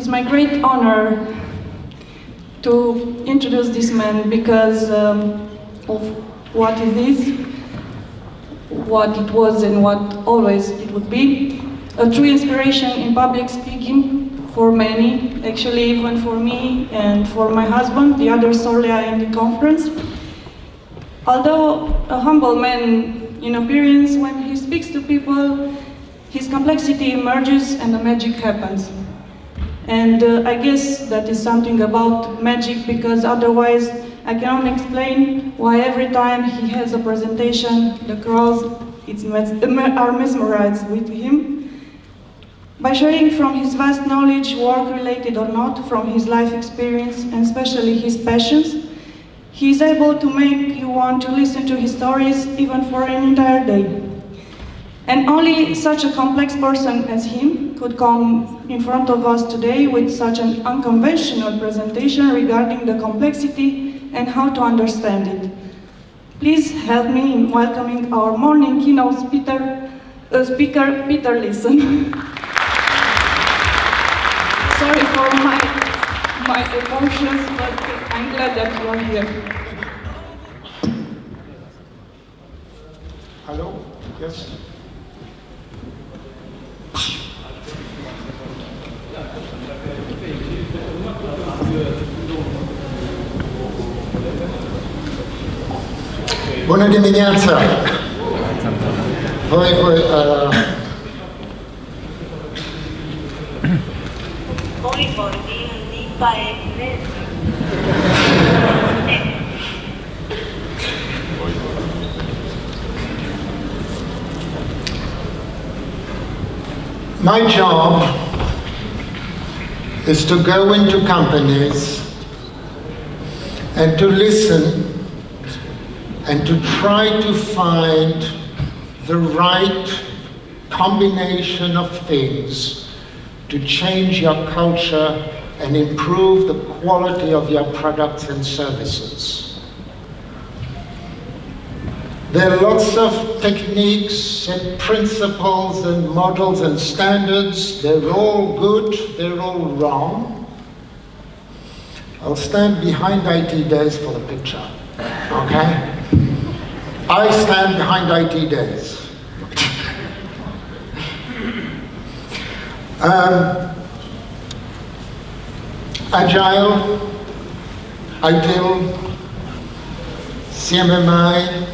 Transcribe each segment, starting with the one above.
my great honor to introduce this man because of what it is, what it was and what always it would be. A true inspiration in public speaking for many, actually even for me and for my husband, the other Sorlia in the conference. Although a humble man in appearance, when he speaks to people, his complexity emerges and the magic happens. And I guess that is something about magic, because otherwise I cannot explain why every time he has a presentation, the crowds are mesmerized with him. By sharing from his vast knowledge, work-related or not, from his life experience, and especially his passions, he is able to make you want to listen to his stories even for an entire day. And only such a complex person as him could come in front of us today with such an unconventional presentation regarding the complexity and how to understand it. Please help me in welcoming our morning keynote speaker, Peter Leeson. Sorry for my emotions, but I'm glad that you are here. Hello? Yes? Bună dimineața! Voi vorbi în limba engleză. My job is to go into companies and to listen and to try to find the right combination of things to change your culture and improve the quality of your products and services. There are lots of techniques and principles and models and standards. They're all good, they're all wrong. I'll stand behind IT Days for the picture, okay? I stand behind IT Days. Agile, ITIL, CMMI,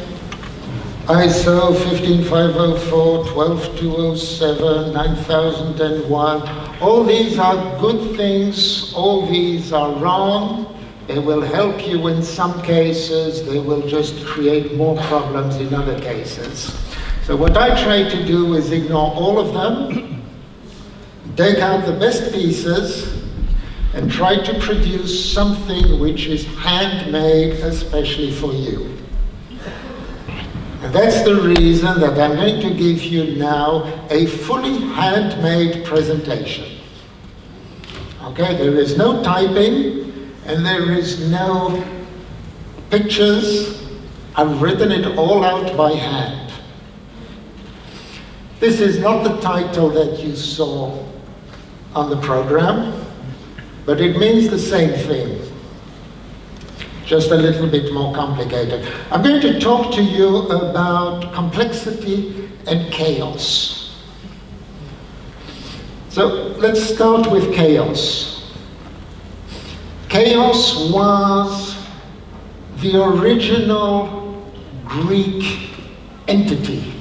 ISO 15504, 12207, 9001, all these are good things, all these are wrong. They will help you in some cases, they will just create more problems in other cases. So what I try to do is ignore all of them, take out the best pieces, and try to produce something which is handmade especially for you. And that's the reason that I'm going to give you now a fully handmade presentation. Okay, there is no typing and there is no pictures. I've written it all out by hand. This is not the title that you saw on the program, but it means the same thing, just a little bit more complicated. I'm going to talk to you about complexity and chaos. So let's start with chaos. Chaos was the original Greek entity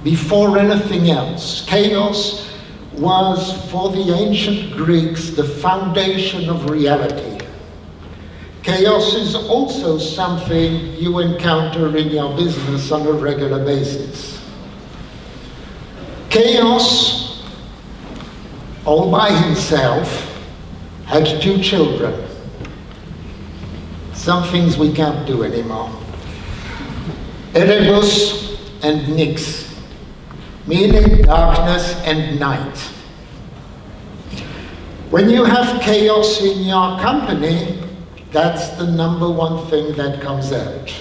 before anything else. Chaos was for the ancient Greeks the foundation of reality. Chaos is also something you encounter in your business on a regular basis. Chaos, all by himself, had two children. Some things we can't do anymore. Erebus and Nyx, meaning darkness and night. When you have chaos in your company, that's the number one thing that comes out.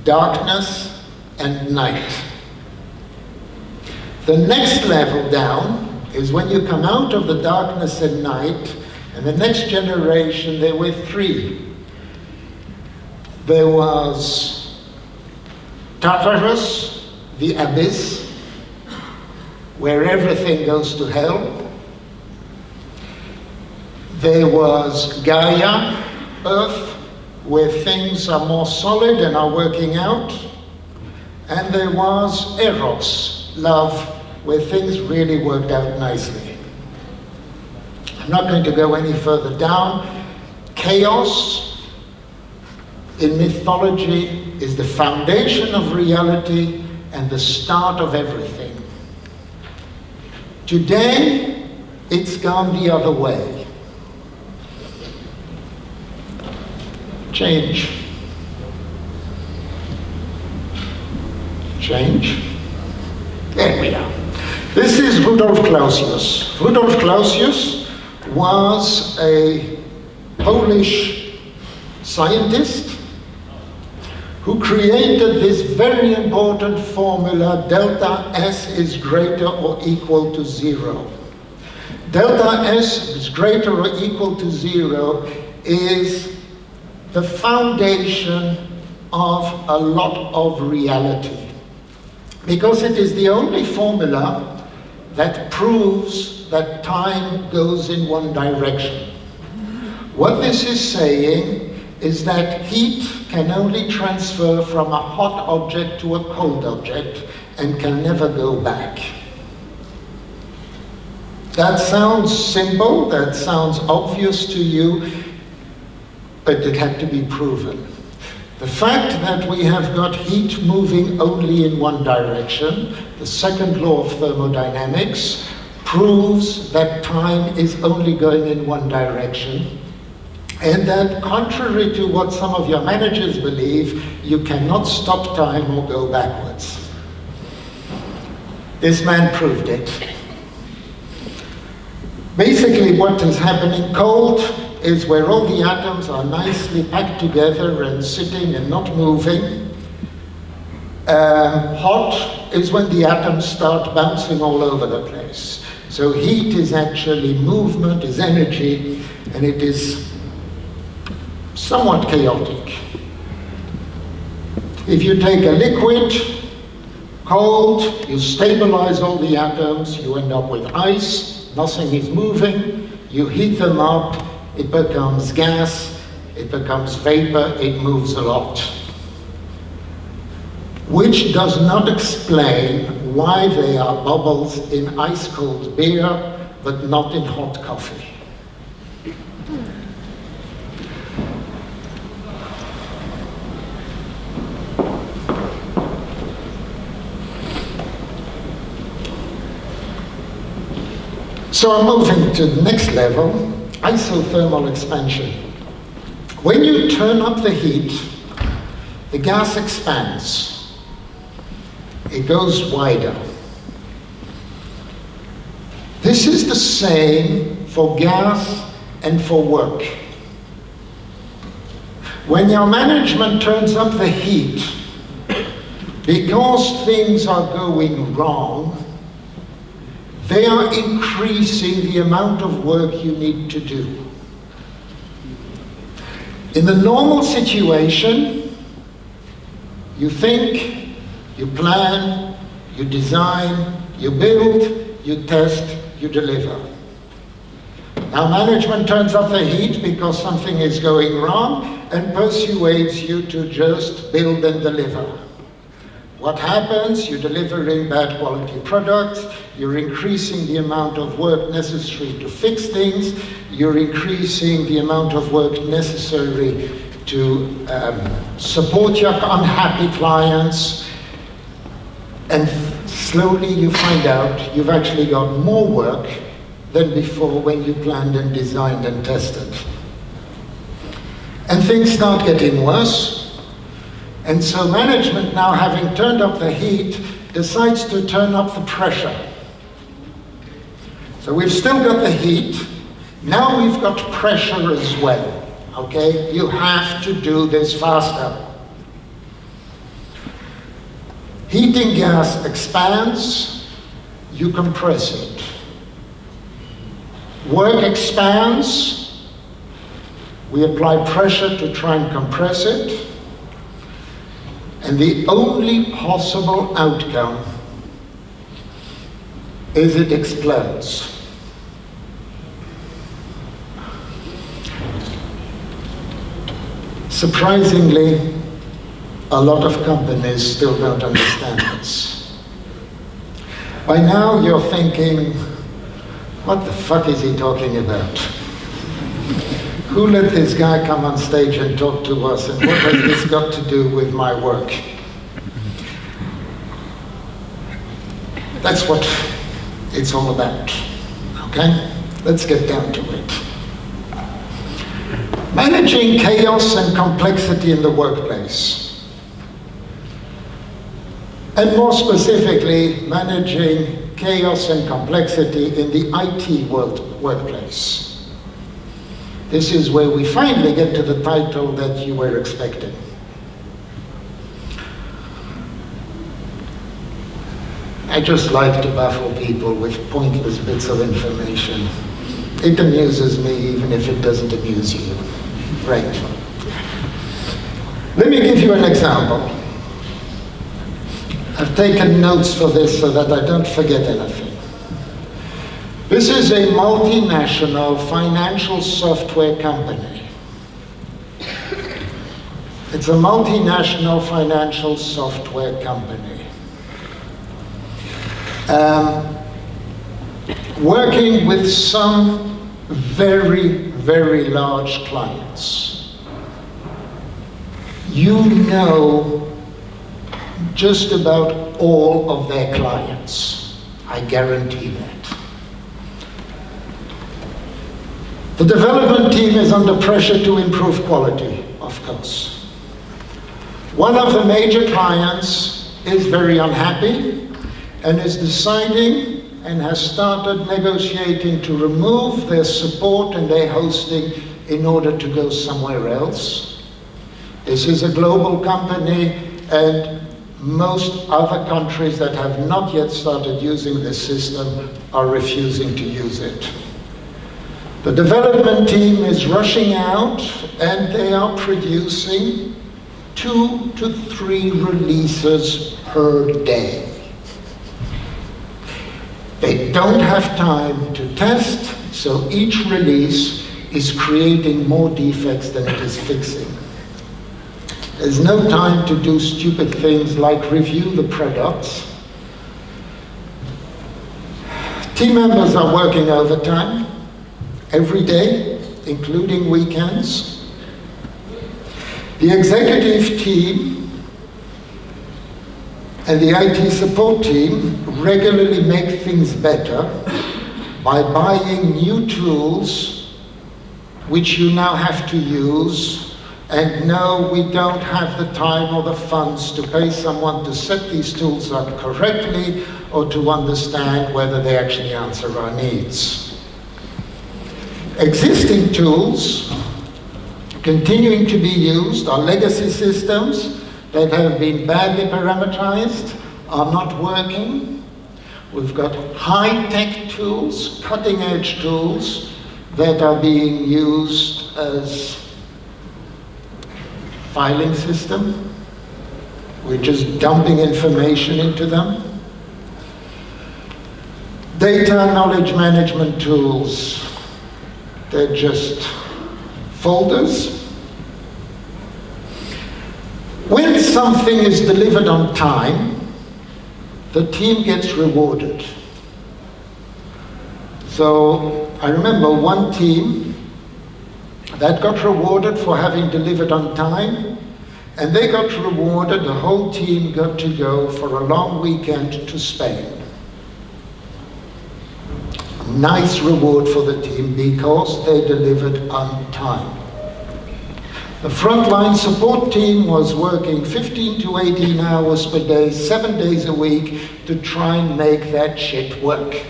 Darkness and night. The next level down is when you come out of the darkness at night, and the next generation, there were three. There was Tartarus, the abyss, where everything goes to hell. There was Gaia, Earth, where things are more solid and are working out. And there was Eros, love, where things really worked out nicely. I'm not going to go any further down. Chaos in mythology is the foundation of reality and the start of everything. Today, it's gone the other way. Change. Change. There we are. This is Rudolf Clausius. Rudolf Clausius was a Polish scientist who created this very important formula, delta S is greater or equal to 0. Delta S is greater or equal to 0 is the foundation of a lot of reality, because it is the only formula that proves that time goes in one direction. What this is saying is that heat can only transfer from a hot object to a cold object and can never go back. That sounds simple, that sounds obvious to you, but it had to be proven. The fact that we have got heat moving only in one direction, the second law of thermodynamics, proves that time is only going in one direction, and that contrary to what some of your managers believe, you cannot stop time or go backwards. This man proved it. Basically, what is happening cold is where all the atoms are nicely packed together and sitting and not moving. Hot is when the atoms start bouncing all over the place. So heat is actually movement, is energy, and it is somewhat chaotic. If you take a liquid, cold, you stabilize all the atoms, you end up with ice, nothing is moving, you heat them up, it becomes gas, it becomes vapor, it moves a lot. Which does not explain why there are bubbles in ice-cold beer, but not in hot coffee. So I'm moving to the next level, isothermal expansion. When you turn up the heat, the gas expands. It goes wider. This is the same for gas and for work. When your management turns up the heat, because things are going wrong, they are increasing the amount of work you need to do. In the normal situation, you think, you plan, you design, you build, you test, you deliver. Now management turns up the heat because something is going wrong and persuades you to just build and deliver. What happens? You're delivering bad quality products, you're increasing the amount of work necessary to fix things, you're increasing the amount of work necessary to support your unhappy clients, and slowly you find out you've actually got more work than before when you planned and designed and tested. And things start getting worse. And so management, now having turned up the heat, decides to turn up the pressure. So we've still got the heat, now we've got pressure as well, okay? You have to do this faster. Heating gas expands, you compress it. Work expands. We apply pressure to try and compress it. And the only possible outcome is it explodes. Surprisingly, a lot of companies still don't understand this. By now you're thinking, what the fuck is he talking about? Who let this guy come on stage and talk to us, and what has this got to do with my work? That's what it's all about, okay? Let's get down to it. Managing chaos and complexity in the workplace. And more specifically, managing chaos and complexity in the IT workplace. This is where we finally get to the title that you were expecting. I just like to baffle people with pointless bits of information. It amuses me even if it doesn't amuse you. Right. Let me give you an example. I've taken notes for this so that I don't forget anything. This is a multinational financial software company. It's a multinational financial software company. Working with some very, very large clients. You know just about all of their clients. I guarantee that. The development team is under pressure to improve quality, of course. One of the major clients is very unhappy and is deciding and has started negotiating to remove their support and their hosting in order to go somewhere else. This is a global company, and most other countries that have not yet started using this system are refusing to use it. The development team is rushing out, and they are producing 2 to 3 releases per day. They don't have time to test, so each release is creating more defects than it is fixing. There's no time to do stupid things like review the products. Team members are working overtime every day, including weekends. The executive team and the IT support team regularly make things better by buying new tools which you now have to use, and no, we don't have the time or the funds to pay someone to set these tools up correctly or to understand whether they actually answer our needs. Existing tools continuing to be used are legacy systems that have been badly parameterized, are not working. We've got high-tech tools, cutting-edge tools that are being used as filing system. We're just dumping information into them. Data knowledge management tools, they're just folders. When something is delivered on time, the team gets rewarded. So I remember one team that got rewarded for having delivered on time, and they got rewarded, the whole team got to go for a long weekend to Spain. Nice reward for the team because they delivered on time. The frontline support team was working 15 to 18 hours per day, 7 days a week to try and make that shit work.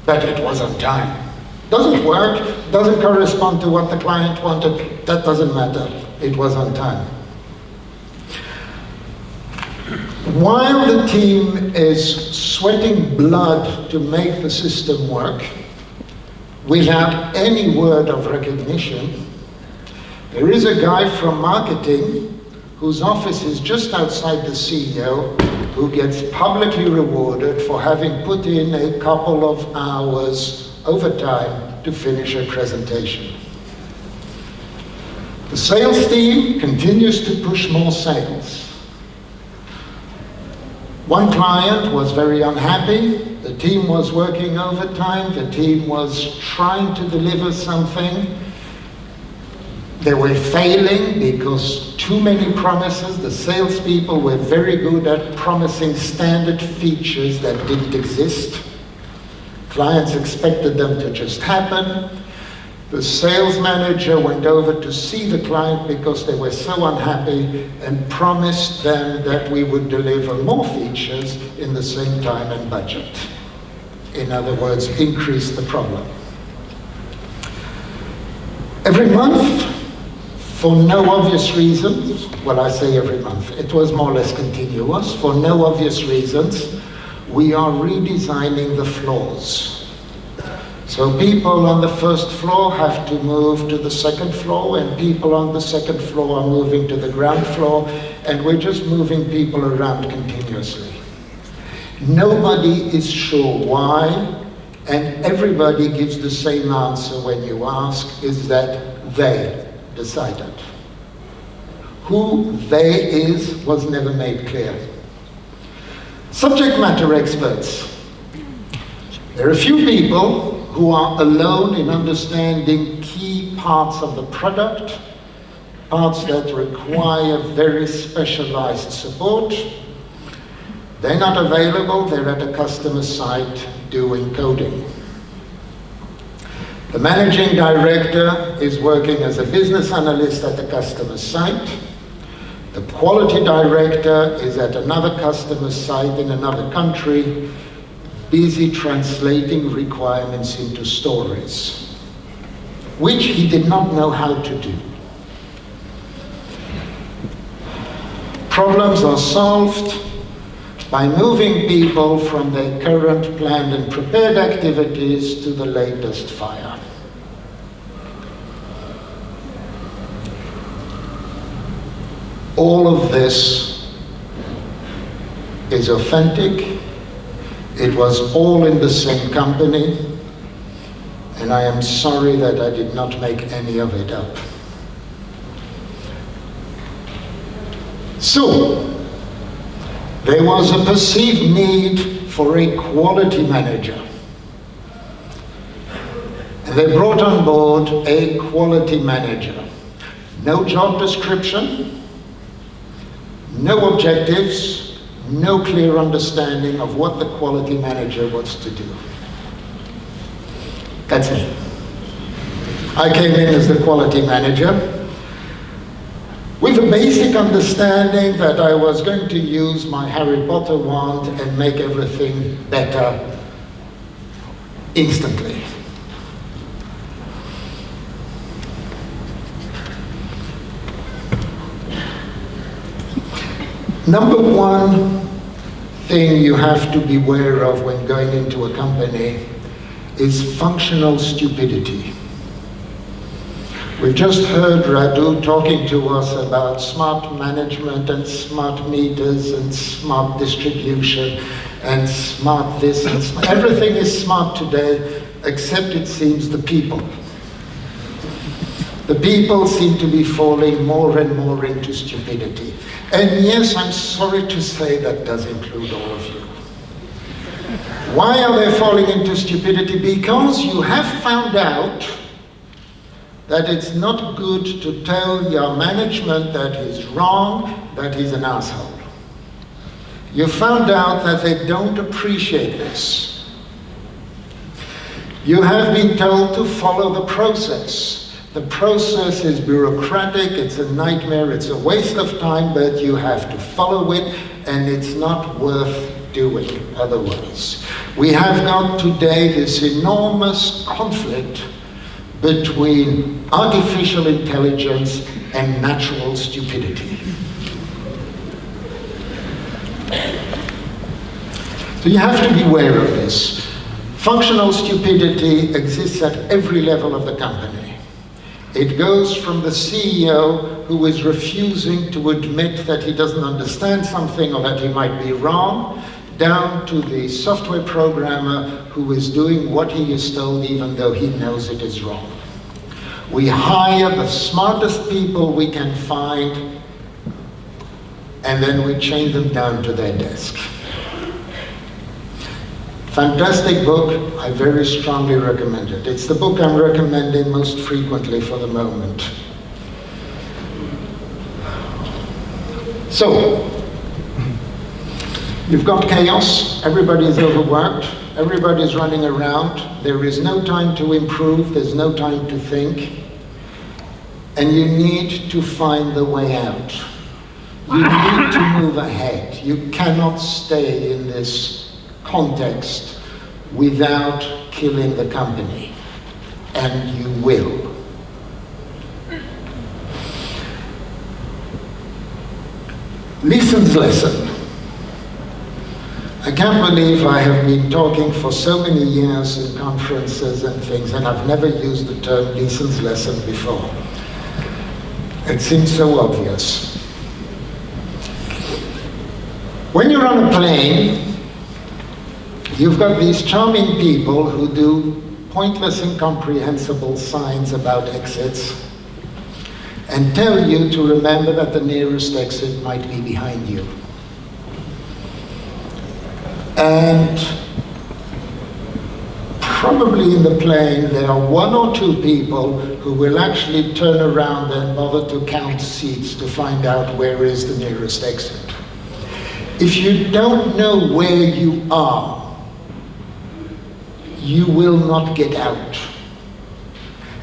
But it was on time. Doesn't work, doesn't correspond to what the client wanted, that doesn't matter. It was on time. While the team is sweating blood to make the system work, without any word of recognition. There is a guy from marketing whose office is just outside the CEO, who gets publicly rewarded for having put in a couple of hours overtime to finish a presentation. The sales team continues to push more sales. One client was very unhappy. The team was working overtime. The team was trying to deliver something. They were failing because too many promises. The salespeople were very good at promising standard features that didn't exist. Clients expected them to just happen. The sales manager went over to see the client because they were so unhappy and promised them that we would deliver more features in the same time and budget. In other words, increase the problem. Every month, for no obvious reasons, well, I say every month, it was more or less continuous, for no obvious reasons, we are redesigning the floors. So people on the first floor have to move to the second floor, and people on the second floor are moving to the ground floor, and we're just moving people around continuously. Nobody is sure why, and everybody gives the same answer when you ask, is that they decided. Who they is was never made clear. Subject matter experts. There are a few people who are alone in understanding key parts of the product, parts that require very specialized support. They're not available, they're at a customer site doing coding. The managing director is working as a business analyst at the customer site. The quality director is at another customer site in another country, busy translating requirements into stories, which he did not know how to do. Problems are solved by moving people from their current planned and prepared activities to the latest fire. All of this is authentic. It was all in the same company, and I am sorry that I did not make any of it up. So, there was a perceived need for a quality manager. And they brought on board a quality manager. No job description, no objectives, no clear understanding of what the quality manager was to do. That's me. I came in as the quality manager with a basic understanding that I was going to use my Harry Potter wand and make everything better instantly. Number one thing you have to be aware of when going into a company is functional stupidity. We've just heard Radu talking to us about smart management and smart meters and smart distribution and smart this and smart. Everything is smart today, except it seems the people. The people seem to be falling more and more into stupidity. And yes, I'm sorry to say that does include all of you. Why are they falling into stupidity? Because you have found out that it's not good to tell your management that he's wrong, that he's an asshole. You found out that they don't appreciate this. You have been told to follow the process. The process is bureaucratic, it's a nightmare, it's a waste of time, but you have to follow it, and it's not worth doing otherwise. We have got today this enormous conflict between artificial intelligence and natural stupidity. So you have to be aware of this. Functional stupidity exists at every level of the company. It goes from the CEO who is refusing to admit that he doesn't understand something or that he might be wrong, down to the software programmer who is doing what he is told even though he knows it is wrong. We hire the smartest people we can find, and then we chain them down to their desk. Fantastic book, I very strongly recommend it. It's the book I'm recommending most frequently for the moment. So, you've got chaos, everybody's overworked, everybody's running around, there is no time to improve, there's no time to think, and you need to find the way out. You need to move ahead. You cannot stay in this context without killing the company, and you will. Leeson's lesson. I can't believe I have been talking for so many years in conferences and things, and I've never used the term Leeson's lesson before. It seems so obvious. When you're on a plane, you've got these charming people who do pointless, incomprehensible signs about exits and tell you to remember that the nearest exit might be behind you. And probably in the plane there are one or two people who will actually turn around and bother to count seats to find out where is the nearest exit. If you don't know where you are, you will not get out.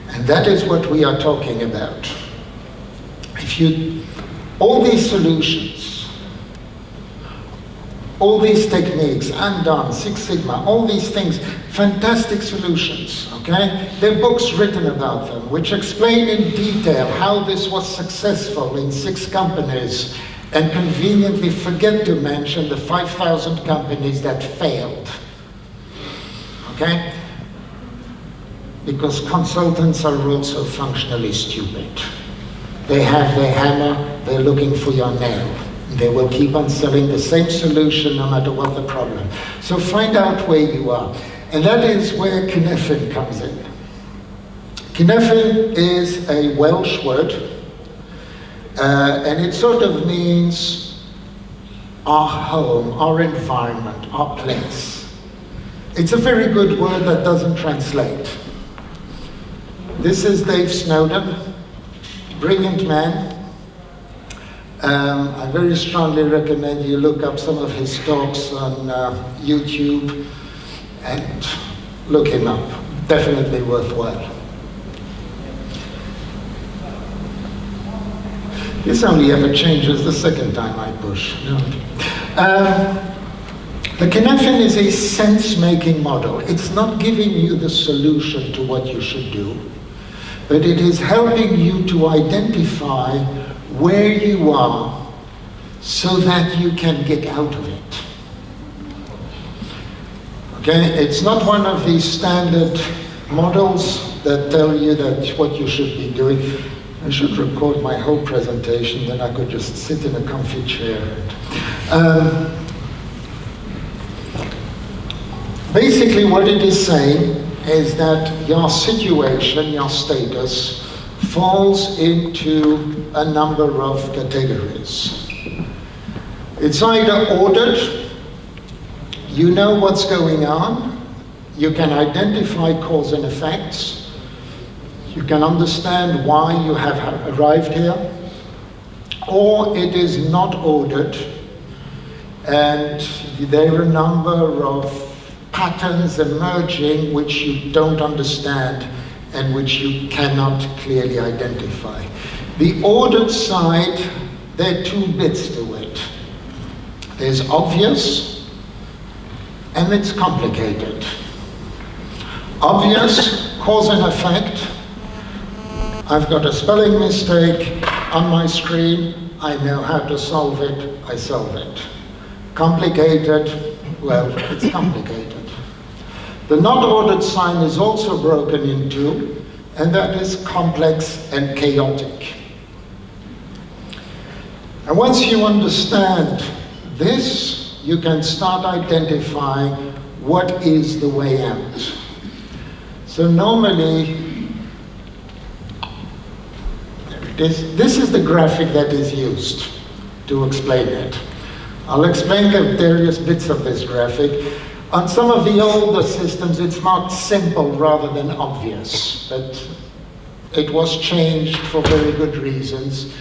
And that is what we are talking about. All these solutions, all these techniques, undone, Six Sigma, all these things, fantastic solutions, okay? There are books written about them which explain in detail how this was successful in 6 companies, and conveniently forget to mention the 5,000 companies that failed. Okay? Because consultants are also functionally stupid. They have their hammer, they're looking for your nail. They will keep on selling the same solution no matter what the problem. So find out where you are. And that is where Cynefin comes in. Cynefin is a Welsh word, and it sort of means our home, our environment, our place. It's a very good word that doesn't translate. This is Dave Snowden, brilliant man. I very strongly recommend you look up some of his talks on YouTube and look him up. Definitely worthwhile. This only ever changes the second time I push. No. The Cynefin is a sense-making model. It's not giving you the solution to what you should do, but it is helping you to identify where you are so that you can get out of it. Okay, it's not one of these standard models that tell you that what you should be doing. I should record my whole presentation, then I could just sit in a comfy chair. Basically what it is saying is that your situation, your status, falls into a number of categories. It's either ordered, you know what's going on, you can identify cause and effects, you can understand why you have arrived here, or it is not ordered, and there are a number of patterns emerging which you don't understand and which you cannot clearly identify. The ordered side, there are 2 bits to it. There's obvious, and it's complicated. Obvious, cause and effect. I've got a spelling mistake on my screen, I know how to solve it, I solve it. Complicated, well, it's complicated. The not ordered sign is also broken in two, and that is complex and chaotic. And once you understand this, you can start identifying what is the way out. So normally, there it is. This is the graphic that is used to explain it. I'll explain the various bits of this graphic. On some of the older systems, it's marked simple rather than obvious, but it was changed for very good reasons.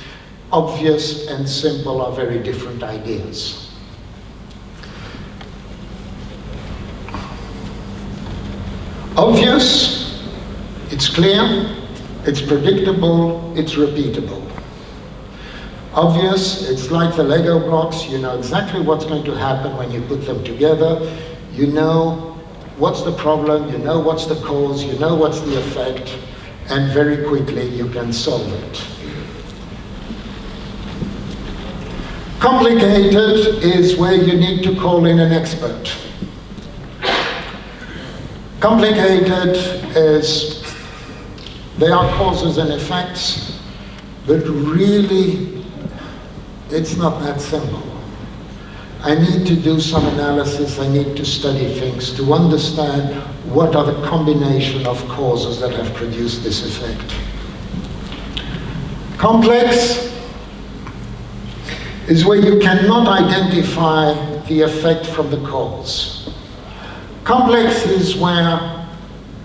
Obvious and simple are very different ideas. Obvious, it's clear, it's predictable, it's repeatable. Obvious, it's like the Lego blocks, you know exactly what's going to happen when you put them together. You know what's the problem, you know what's the cause, you know what's the effect, and very quickly you can solve it. Complicated is where you need to call in an expert. Complicated is, there are causes and effects, but really it's not that simple. I need to do some analysis, I need to study things to understand what are the combination of causes that have produced this effect. Complex is where you cannot identify the effect from the cause. Complex is where,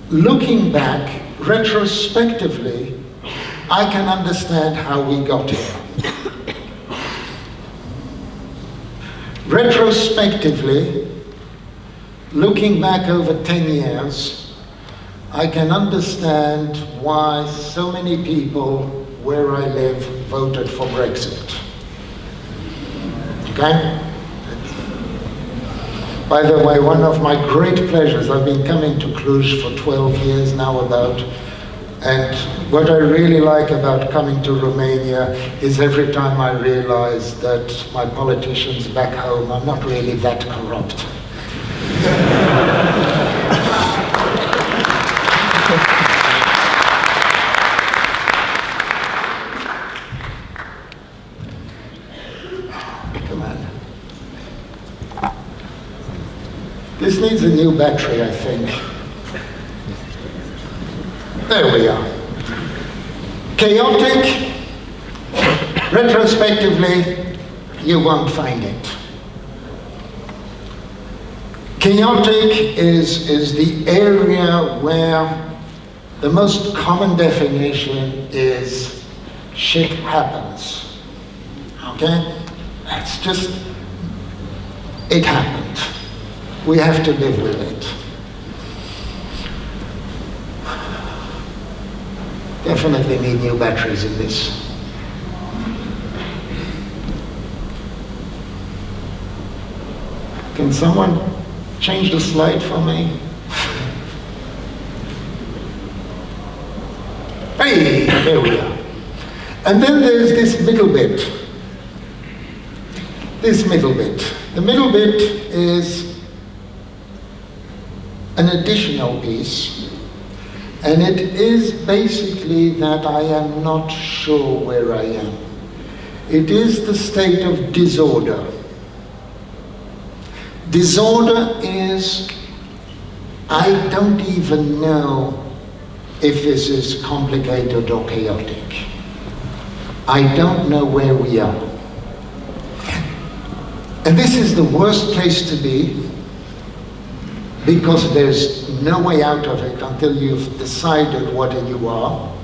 looking back, retrospectively, I can understand how we got here. Retrospectively, looking back over 10 years, I can understand why so many people where I live voted for Brexit. Okay? By the way, one of my great pleasures, I've been coming to Cluj for 12 years now about, and what I really like about coming to Romania is every time I realize that my politicians back home are not really that corrupt. Come on. This needs a new battery, I think. There we are. Chaotic, retrospectively, you won't find it. Chaotic is the area where the most common definition is shit happens. Okay? That's just, it happened. We have to live with it. Definitely need new batteries in this. Can someone change the slide for me? Hey, there we are. And then there's this middle bit. This middle bit. The middle bit is an additional piece. And it is basically that I am not sure where I am. It is the state of disorder. Disorder is, I don't even know if this is complicated or chaotic. I don't know where we are. And this is the worst place to be, because there's no way out of it until you've decided what you are.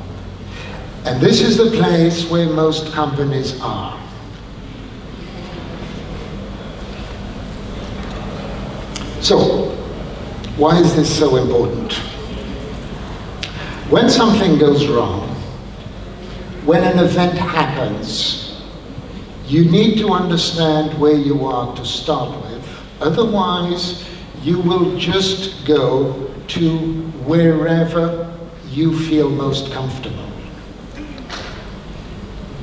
And this is the place where most companies are. So, why is this so important? When something goes wrong, when an event happens, you need to understand where you are to start with. Otherwise, you will just go to wherever you feel most comfortable.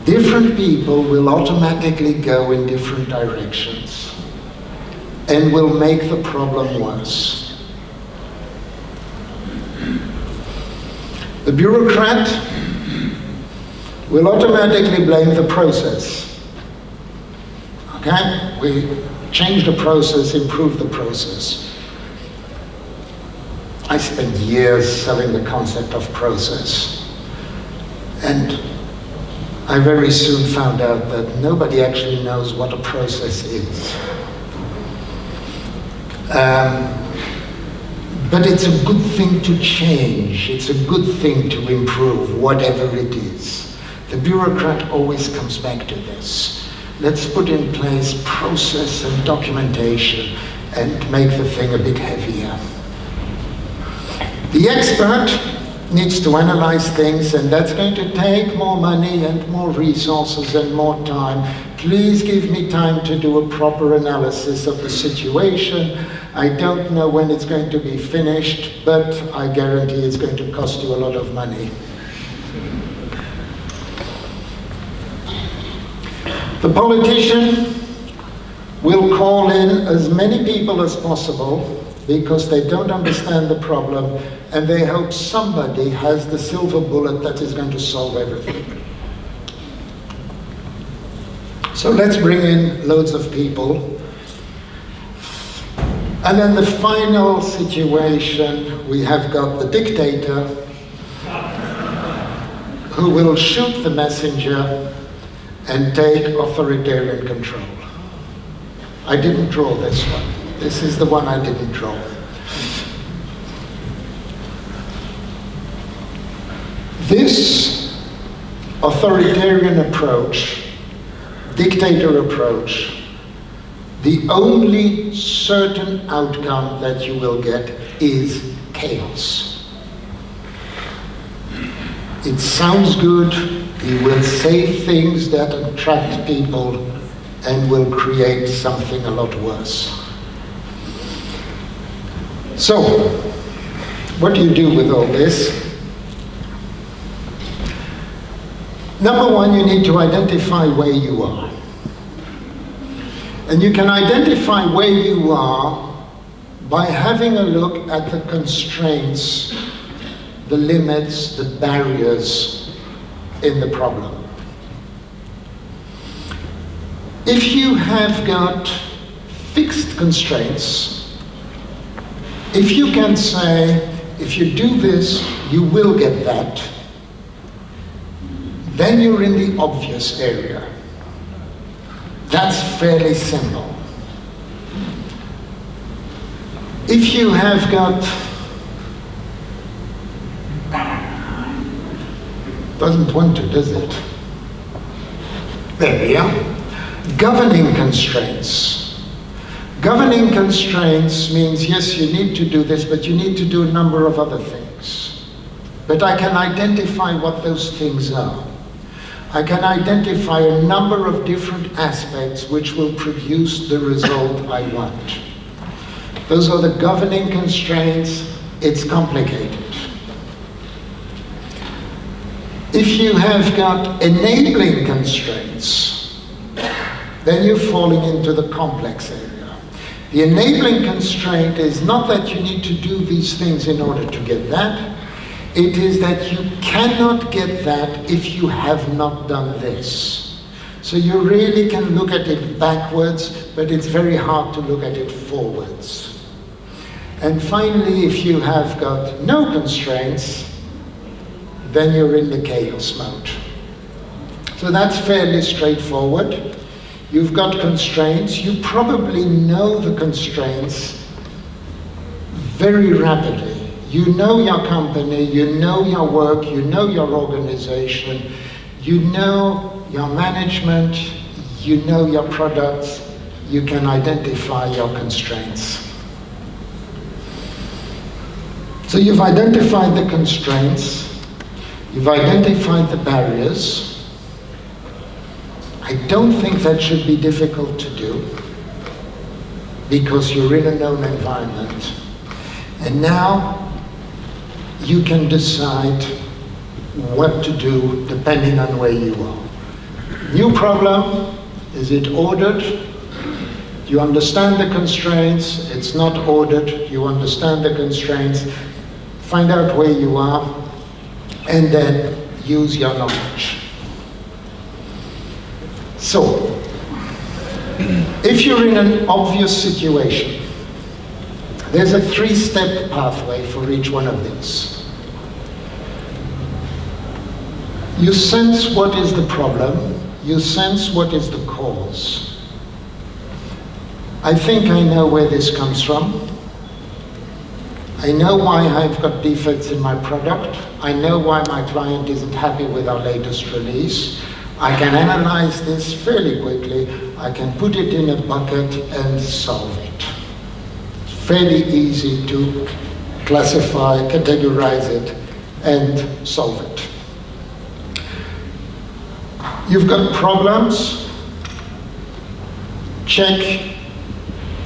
Different people will automatically go in different directions and will make the problem worse. The bureaucrat will automatically blame the process. Okay? We change the process, improve the process. I spent years selling the concept of process. And I very soon found out that nobody actually knows what a process is. But it's a good thing to change. It's a good thing to improve, whatever it is. The bureaucrat always comes back to this. Let's put in place process and documentation and make the thing a bit heavier. The expert needs to analyze things, and that's going to take more money and more resources and more time. Please give me time to do a proper analysis of the situation. I don't know when it's going to be finished, but I guarantee it's going to cost you a lot of money. The politician will call in as many people as possible because they don't understand the problem and they hope somebody has the silver bullet that is going to solve everything. So let's bring in loads of people. And then the final situation, we have got the dictator who will shoot the messenger and take authoritarian control. I didn't draw this one. This is the one I didn't draw. This authoritarian approach, dictator approach, the only certain outcome that you will get is chaos. It sounds good, he will say things that attract people and will create something a lot worse. So, what do you do with all this? Number one, you need to identify where you are. And you can identify where you are by having a look at the constraints, the limits, the barriers in the problem. If you have got fixed constraints, if you can say, if you do this, you will get that, then you're in the obvious area. That's fairly simple. If you have got, doesn't want to, does it? There we are. Governing constraints. Governing constraints means, yes, you need to do this, but you need to do a number of other things. But I can identify what those things are. I can identify a number of different aspects which will produce the result I want. Those are the governing constraints. It's complicated. If you have got enabling constraints, then you're falling into the complex area. The enabling constraint is not that you need to do these things in order to get that. It is that you cannot get that if you have not done this. So you really can look at it backwards, but it's very hard to look at it forwards. And finally, if you have got no constraints, then you're in the chaos mode. So that's fairly straightforward. You've got constraints. You probably know the constraints very rapidly. You know your company, you know your work, you know your organization, you know your management, you know your products, you can identify your constraints. So you've identified the constraints, you've identified the barriers. I don't think that should be difficult to do because you're in a known environment. And now you can decide what to do depending on where you are. New problem, is it ordered? Do you understand the constraints? It's not ordered, you understand the constraints. Find out where you are and then use your knowledge. So, if you're in an obvious situation, there's a 3-step pathway for each one of these. You sense what is the problem, you sense what is the cause. I think I know where this comes from. I know why I've got defects in my product. I know why my client isn't happy with our latest release. I can analyze this fairly quickly. I can put it in a bucket and solve it. It's fairly easy to classify, categorize it, and solve it. You've got problems. Check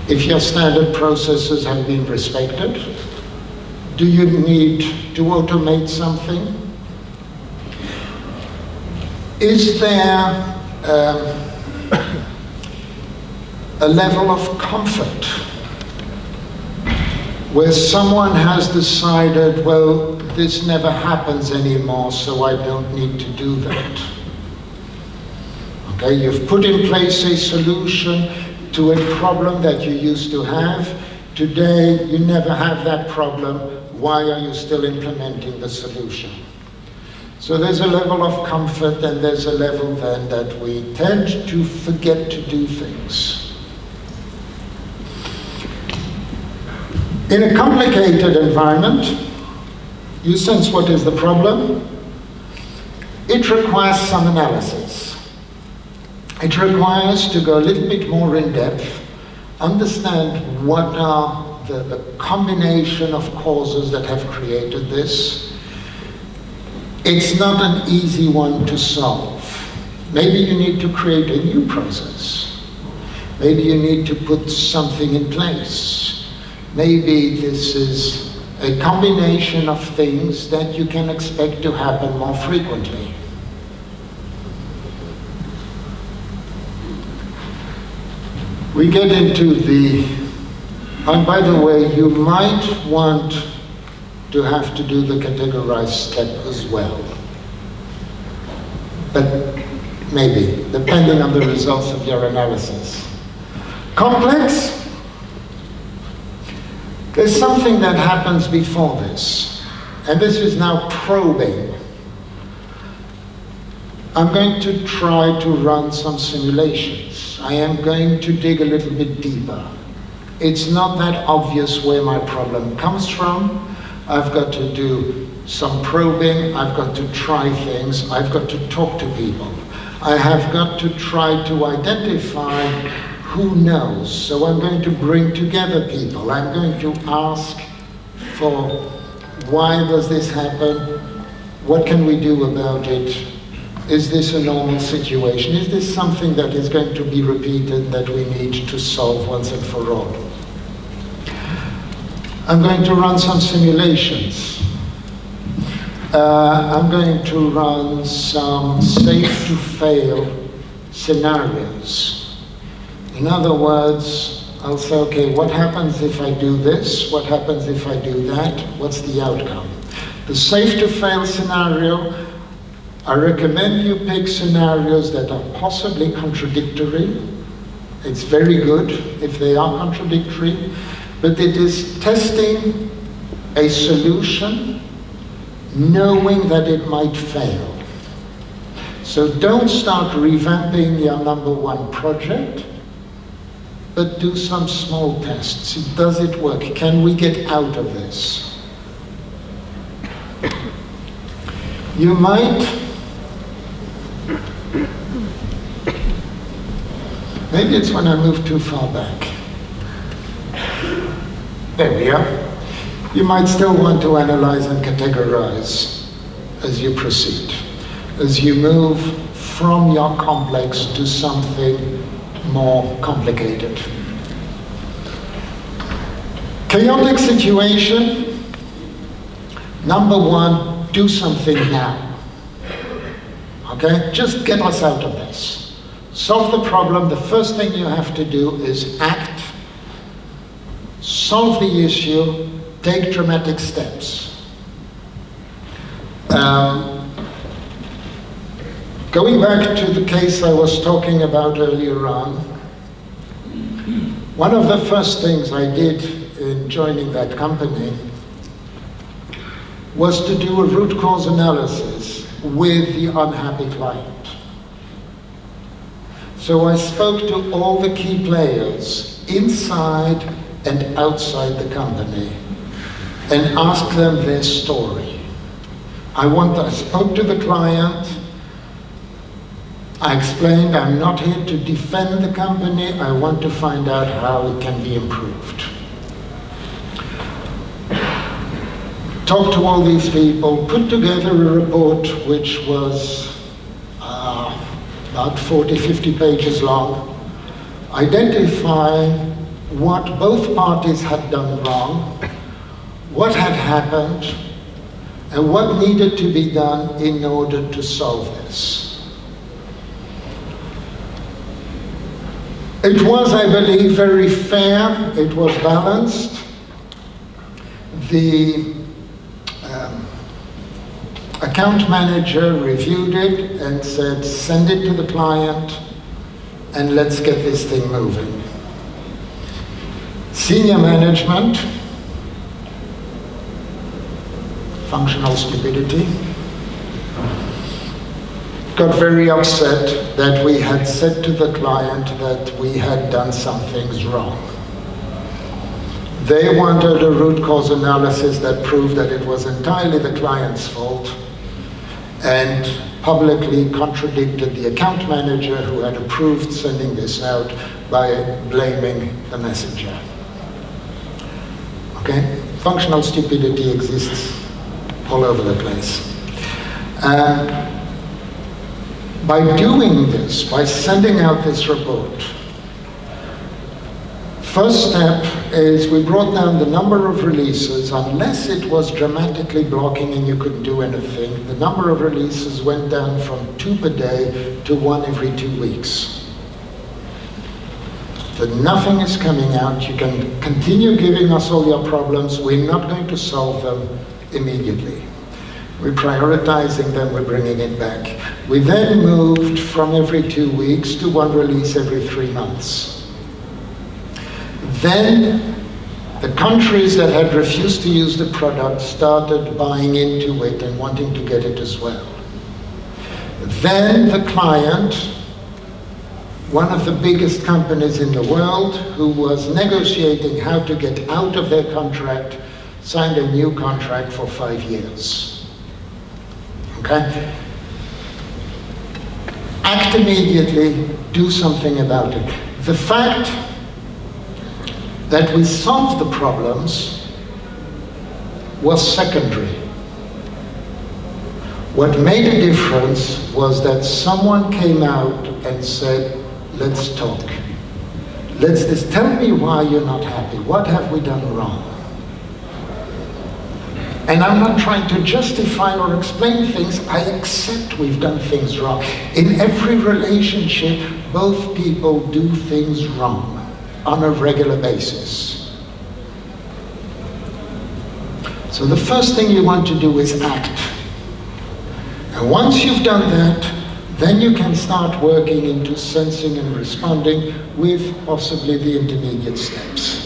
if your standard processes have been respected. Do you need to automate something? Is there a level of comfort where someone has decided, well, this never happens anymore, so I don't need to do that? Okay, you've put in place a solution to a problem that you used to have. Today, you never have that problem. Why are you still implementing the solution? So there's a level of comfort, and there's a level then that we tend to forget to do things. In a complicated environment, you sense what is the problem. It requires some analysis. It requires to go a little bit more in depth, understand what are the combination of causes that have created this. It's not an easy one to solve. Maybe you need to create a new process. Maybe you need to put something in place. Maybe this is a combination of things that you can expect to happen more frequently. We get into and by the way, you might want to have to do the categorized step as well. But maybe, depending on the results of your analysis. Complex? There's something that happens before this, and this is now probing. I'm going to try to run some simulations. I am going to dig a little bit deeper. It's not that obvious where my problem comes from. I've got to do some probing. I've got to try things. I've got to talk to people. I have got to try to identify who knows. So I'm going to bring together people. I'm going to ask for why does this happen? What can we do about it? Is this a normal situation? Is this something that is going to be repeated that we need to solve once and for all? I'm going to run some simulations. I'm going to run some safe-to-fail scenarios. In other words, I'll say, okay, what happens if I do this? What happens if I do that? What's the outcome? The safe-to-fail scenario, I recommend you pick scenarios that are possibly contradictory. It's very good if they are contradictory, but it is testing a solution knowing that it might fail. So don't start revamping your number one project, but do some small tests. Does it work? Can we get out of this? You might, maybe it's when I move too far back. There we are. You might still want to analyze and categorize as you proceed, as you move from your complex to something more complicated. Chaotic situation. Number one, do something now. Okay? Just get us out of this. Solve the problem. The first thing you have to do is act, solve the issue, take dramatic steps. Going back to the case I was talking about earlier on, one of the first things I did in joining that company was to do a root cause analysis with the unhappy client. So I spoke to all the key players inside and outside the company and asked them their story. I spoke to the client. I explained, I'm not here to defend the company, I want to find out how it can be improved. Talked to all these people, put together a report which was about 40, 50 pages long, identifying what both parties had done wrong, what had happened, and what needed to be done in order to solve this. It was, I believe, very fair, it was balanced. The account manager reviewed it and said, send it to the client and let's get this thing moving. Senior management, functional stupidity, got very upset that we had said to the client that we had done some things wrong. They wanted a root cause analysis that proved that it was entirely the client's fault and publicly contradicted the account manager who had approved sending this out by blaming the messenger. Okay? Functional stupidity exists all over the place. By doing this, by sending out this report, first step is we brought down the number of releases. Unless it was dramatically blocking and you couldn't do anything, the number of releases went down from 2 per day to 1 every 2 weeks. That nothing is coming out, you can continue giving us all your problems, we're not going to solve them immediately. We're prioritizing them, we're bringing it back. We then moved from every 2 weeks to 1 release every 3 months. Then the countries that had refused to use the product started buying into it and wanting to get it as well. Then the client, one of the biggest companies in the world, who was negotiating how to get out of their contract, signed a new contract for 5 years. Okay? Act immediately, do something about it. The fact that we solved the problems was secondary. What made a difference was that someone came out and said, let's talk. Tell me why you're not happy. What have we done wrong? And I'm not trying to justify or explain things, I accept we've done things wrong. In every relationship, both people do things wrong on a regular basis. So the first thing you want to do is act. And once you've done that, then you can start working into sensing and responding with possibly the intermediate steps.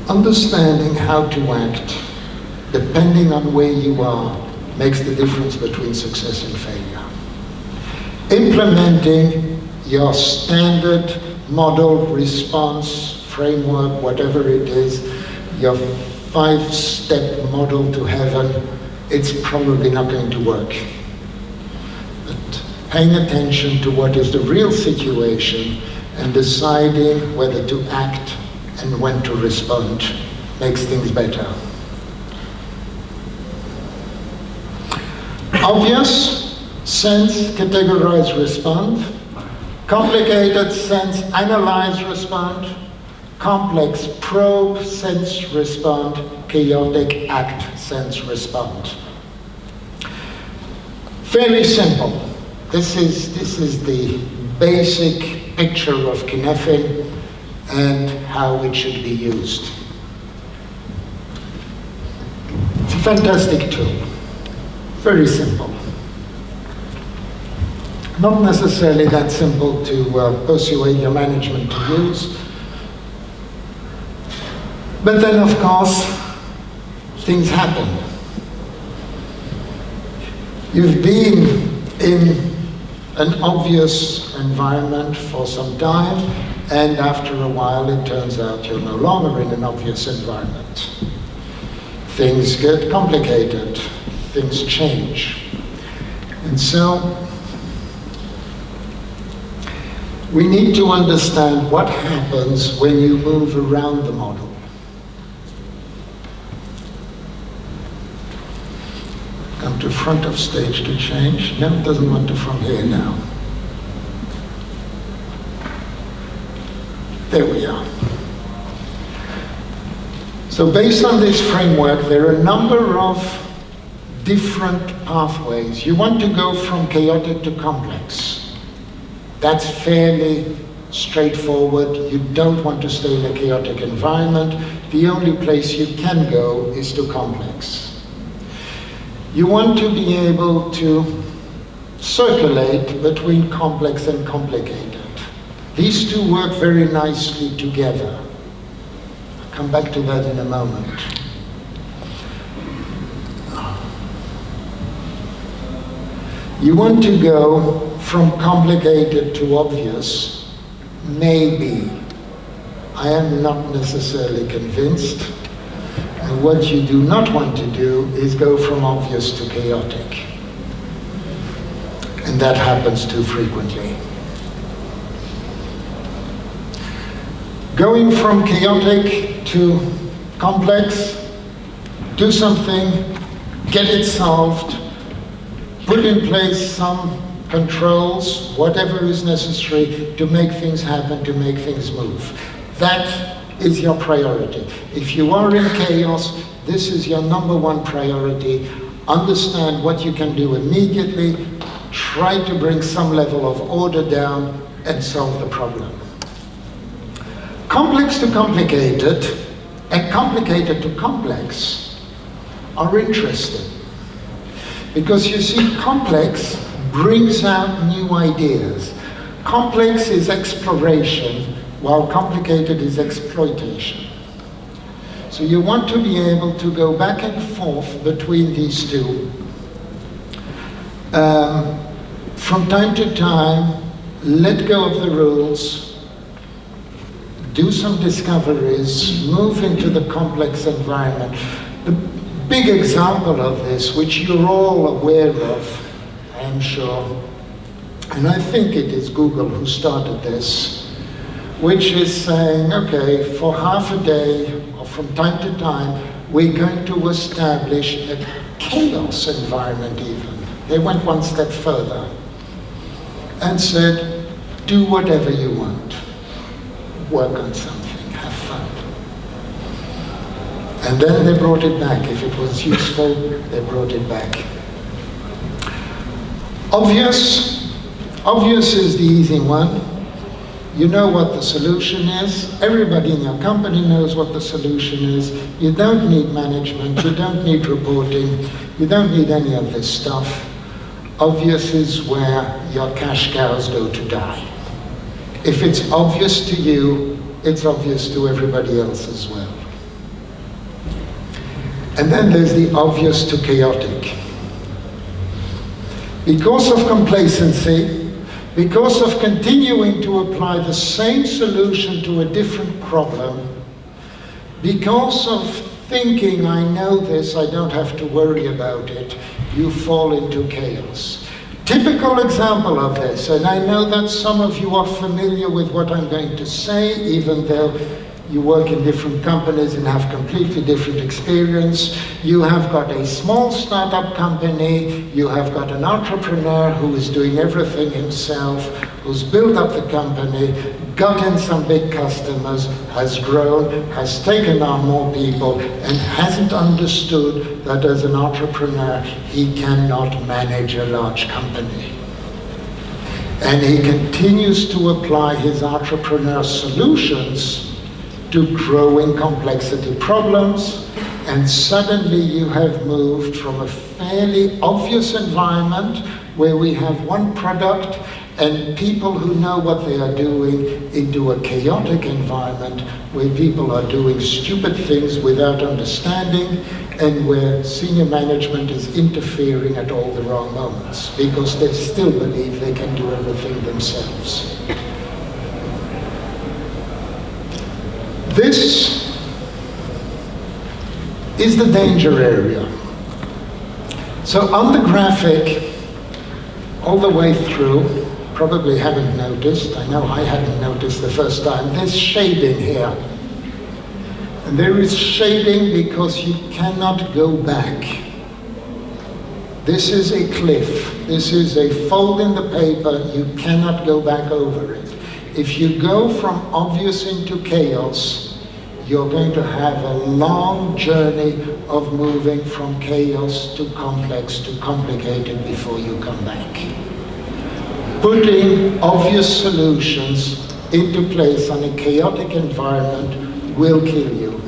Understanding how to act, depending on where you are, makes the difference between success and failure. Implementing your standard model response framework, whatever it is, your 5-step model to heaven, it's probably not going to work. But paying attention to what is the real situation and deciding whether to act and when to respond makes things better. Obvious, sense, categorize, respond. Complicated, sense, analyze, respond. Complex, probe, sense, respond. Chaotic, act, sense, respond. Very simple. This is the basic picture of Kinefin and how it should be used. It's a fantastic tool. Very simple. Not necessarily that simple to persuade your management to use. But then, of course, things happen. You've been in an obvious environment for some time, and after a while it turns out you're no longer in an obvious environment. Things get complicated, things change. And so, we need to understand what happens when you move around the model. Come to front of stage to change. No, it doesn't want to from here now. There we are. So based on this framework, there are a number of different pathways. You want to go from chaotic to complex. That's fairly straightforward. You don't want to stay in a chaotic environment. The only place you can go is to complex. You want to be able to circulate between complex and complicated. These two work very nicely together. I'll come back to that in a moment. You want to go from complicated to obvious, maybe. I am not necessarily convinced. And what you do not want to do is go from obvious to chaotic. And that happens too frequently. Going from chaotic to complex, do something, get it solved, put in place some controls, whatever is necessary to make things happen, to make things move. That is your priority. If you are in chaos, this is your number one priority. Understand what you can do immediately, try to bring some level of order down and solve the problem. Complex to complicated and complicated to complex are interesting. Because you see, complex brings out new ideas. Complex is exploration, while complicated is exploitation. So you want to be able to go back and forth between these two. From time to time, let go of the rules, do some discoveries, move into the complex environment. The big example of this, which you're all aware of, I'm sure, and I think it is Google who started this, which is saying, okay, for half a day, or from time to time, we're going to establish a chaos environment even. They went one step further and said, do whatever you want. Work on something, have fun. And then they brought it back. If it was useful, they brought it back. Obvious is the easy one. You know what the solution is. Everybody in your company knows what the solution is. You don't need management, you don't need reporting, you don't need any of this stuff. Obvious is where your cash cows go to die. If it's obvious to you, it's obvious to everybody else as well. And then there's the obvious to chaotic. Because of complacency, because of continuing to apply the same solution to a different problem, because of thinking, I know this, I don't have to worry about it, you fall into chaos. Typical example of this, and I know that some of you are familiar with what I'm going to say, even though you work in different companies and have completely different experience. You have got a small startup company, you have got an entrepreneur who is doing everything himself, who's built up the company, got in some big customers, has grown, has taken on more people, and hasn't understood that as an entrepreneur, he cannot manage a large company. And he continues to apply his entrepreneur solutions to growing complexity problems, and suddenly you have moved from a fairly obvious environment where we have one product and people who know what they are doing into a chaotic environment where people are doing stupid things without understanding and where senior management is interfering at all the wrong moments because they still believe they can do everything themselves. This is the danger area. So on the graphic, all the way through, probably haven't noticed, I know I hadn't noticed the first time, there's shading here. And there is shading because you cannot go back. This is a cliff. This is a fold in the paper. You cannot go back over it. If you go from obvious into chaos, you're going to have a long journey of moving from chaos to complex to complicated before you come back. Putting obvious solutions into place on a chaotic environment will kill you.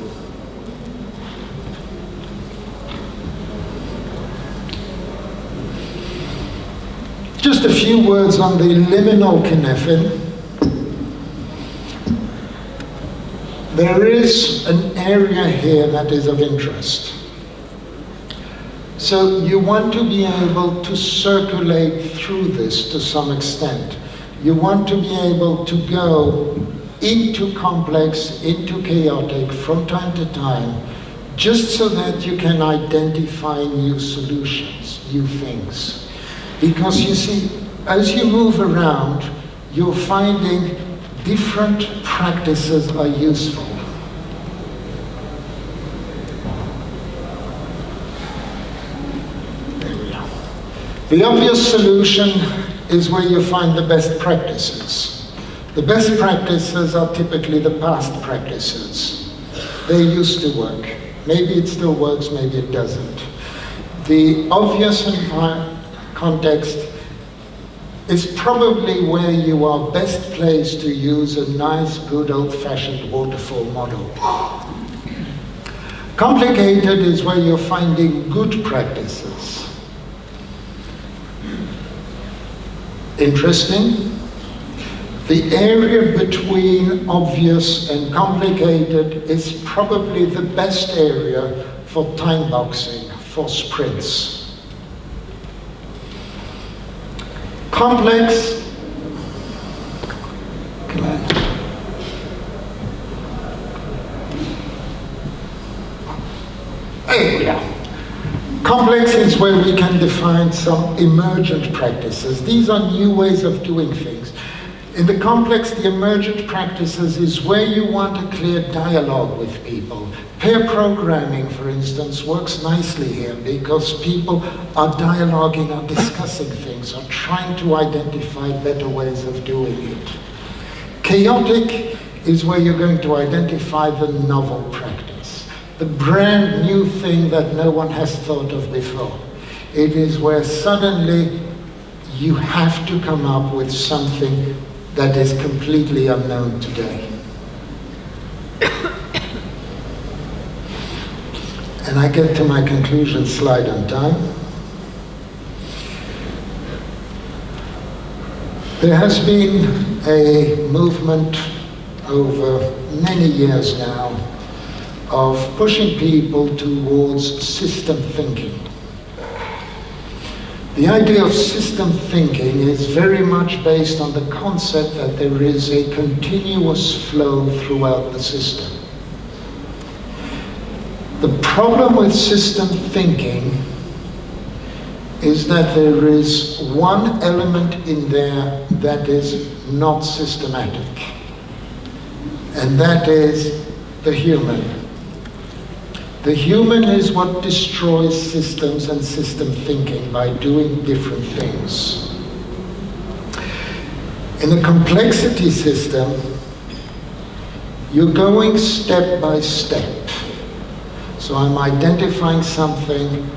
Just a few words on the liminal kinephin. There is an area here that is of interest. So you want to be able to circulate through this to some extent. You want to be able to go into complex, into chaotic from time to time, just so that you can identify new solutions, new things. Because you see, as you move around, you're finding different practices are useful. The obvious solution is where you find the best practices. The best practices are typically the past practices. They used to work. Maybe it still works, maybe it doesn't. The obvious context is probably where you are best placed to use a nice, good, old-fashioned waterfall model. Complicated is where you're finding good practices. Interesting. The area between obvious and complicated is probably the best area for time boxing, for sprints. Complex, come on. There we are. Complex is where we can define some emergent practices. These are new ways of doing things. In the complex, the emergent practices is where you want a clear dialogue with people. Pair programming, for instance, works nicely here because people are dialoguing, are discussing things, are trying to identify better ways of doing it. Chaotic is where you're going to identify the novel practice, the brand new thing that no one has thought of before. It is where suddenly you have to come up with something that is completely unknown today. And I get to my conclusion slide on time. There has been a movement over many years now of pushing people towards system thinking. The idea of system thinking is very much based on the concept that there is a continuous flow throughout the system. The problem with system thinking is that there is one element in there that is not systematic, and that is the human. The human is what destroys systems and system thinking by doing different things. In a complexity system, you're going step by step. So I'm identifying something,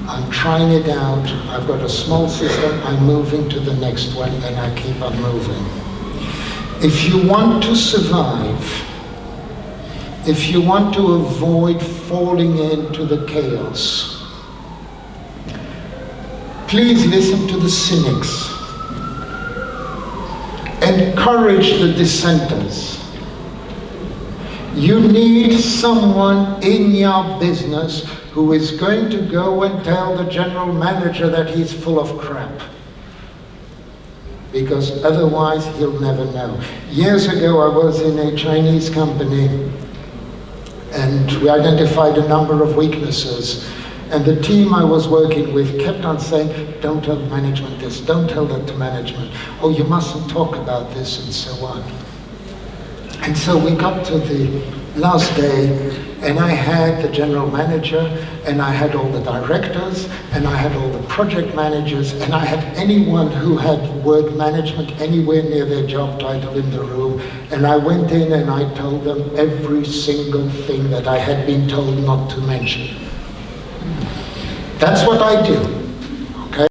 I'm trying it out, I've got a small system, I'm moving to the next one, and I keep on moving. If you want to survive, if you want to avoid falling into the chaos, please listen to the cynics. Encourage the dissenters. You need someone in your business who is going to go and tell the general manager that he's full of crap. Because otherwise he'll never know. Years ago I was in a Chinese company and we identified a number of weaknesses. And the team I was working with kept on saying, don't tell management this, don't tell that to management. Oh, you mustn't talk about this, and so on. And so we got to the last day, and I had the general manager, and I had all the directors, and I had all the project managers, and I had anyone who had word management anywhere near their job title in the room. And I went in and I told them every single thing that I had been told not to mention. That's what I do.